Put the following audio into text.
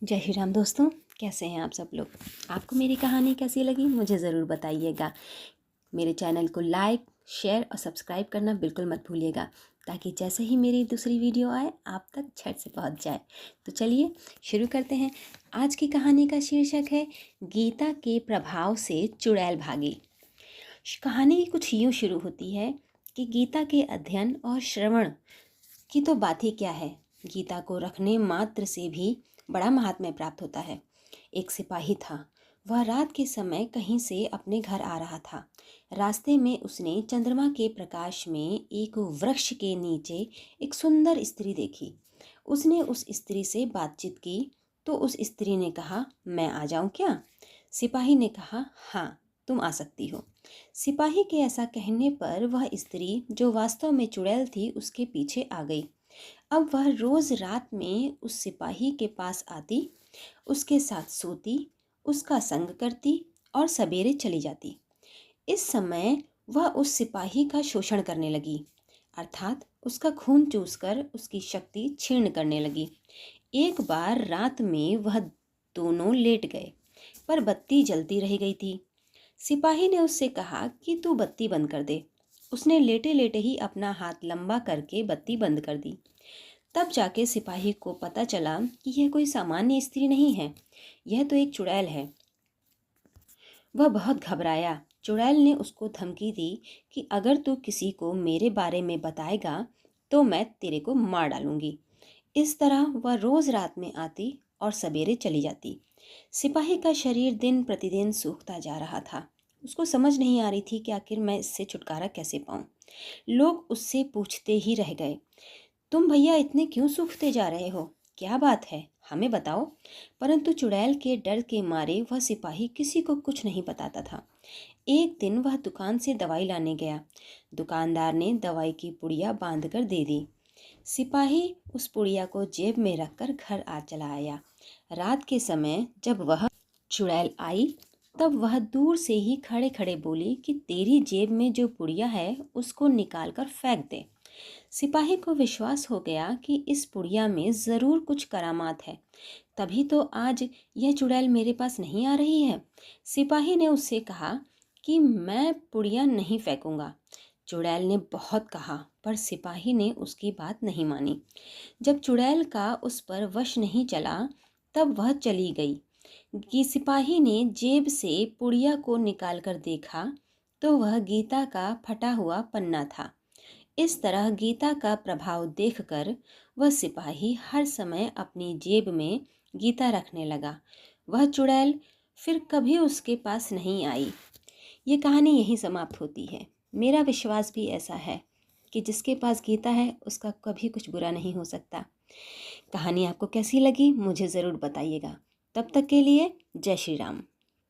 जय श्री राम दोस्तों, कैसे हैं आप सब लोग। आपको मेरी कहानी कैसी लगी मुझे ज़रूर बताइएगा। मेरे चैनल को लाइक, शेयर और सब्सक्राइब करना बिल्कुल मत भूलिएगा, ताकि जैसे ही मेरी दूसरी वीडियो आए आप तक झट से पहुंच जाए। तो चलिए शुरू करते हैं। आज की कहानी का शीर्षक है गीता के प्रभाव से चुड़ैल भागी। कहानी कुछ यूँ शुरू होती है कि गीता के अध्ययन और श्रवण की तो बात ही क्या है, गीता को रखने मात्र से भी बड़ा महात्म्य प्राप्त होता है। एक सिपाही था। वह रात के समय कहीं से अपने घर आ रहा था। रास्ते में उसने चंद्रमा के प्रकाश में एक वृक्ष के नीचे एक सुंदर स्त्री देखी। उसने उस स्त्री से बातचीत की तो उस स्त्री ने कहा, मैं आ जाऊं क्या? सिपाही ने कहा, हाँ, तुम आ सकती हो। सिपाही के ऐसा कहने पर वह स्त्री, जो वास्तव में चुड़ैल थी, उसके पीछे आ गई। अब वह रोज रात में उस सिपाही के पास आती, उसके साथ सोती, उसका संग करती और सवेरे चली जाती। इस समय वह उस सिपाही का शोषण करने लगी, अर्थात उसका खून चूसकर उसकी शक्ति छीण करने लगी। एक बार रात में वह दोनों लेट गए, पर बत्ती जलती रह गई थी। सिपाही ने उससे कहा कि तू बत्ती बंद कर दे। उसने लेटे लेटे ही अपना हाथ लंबा करके बत्ती बंद कर दी। तब जाके सिपाही को पता चला कि यह कोई सामान्य स्त्री नहीं है, यह तो एक चुड़ैल है। वह बहुत घबराया। चुड़ैल ने उसको धमकी दी कि अगर तू किसी को मेरे बारे में बताएगा तो मैं तेरे को मार डालूंगी। इस तरह वह रोज रात में आती और सवेरे चली जाती। सिपाही का शरीर दिन प्रतिदिन सूखता जा रहा था। उसको समझ नहीं आ रही थी कि आखिर मैं इससे छुटकारा कैसे पाऊं। लोग उससे पूछते ही रह गए, तुम भैया इतने क्यों सूखते जा रहे हो? क्या बात है, हमें बताओ। परंतु चुड़ैल के डर के मारे वह सिपाही किसी को कुछ नहीं बताता था। एक दिन वह दुकान से दवाई लाने गया। दुकानदार ने दवाई की पुड़िया बांध कर दे दी। सिपाही उस पुड़िया को जेब में रखकर घर आ चला आया। रात के समय जब वह चुड़ैल आई, तब वह दूर से ही खड़े खड़े बोली कि तेरी जेब में जो पुड़िया है उसको निकाल कर फेंक दे। सिपाही को विश्वास हो गया कि इस पुड़िया में ज़रूर कुछ करामात है, तभी तो आज यह चुड़ैल मेरे पास नहीं आ रही है। सिपाही ने उससे कहा कि मैं पुड़िया नहीं फेंकूंगा। चुड़ैल ने बहुत कहा, पर सिपाही ने उसकी बात नहीं मानी। जब चुड़ैल का उस पर वश नहीं चला, तब वह चली गई। कि सिपाही ने जेब से पुड़िया को निकालकर देखा तो वह गीता का फटा हुआ पन्ना था। इस तरह गीता का प्रभाव देखकर वह सिपाही हर समय अपनी जेब में गीता रखने लगा। वह चुड़ैल फिर कभी उसके पास नहीं आई। ये कहानी यहीं समाप्त होती है। मेरा विश्वास भी ऐसा है कि जिसके पास गीता है उसका कभी कुछ बुरा नहीं हो सकता। कहानी आपको कैसी लगी मुझे ज़रूर बताइएगा। तब तक के लिए जय श्री राम।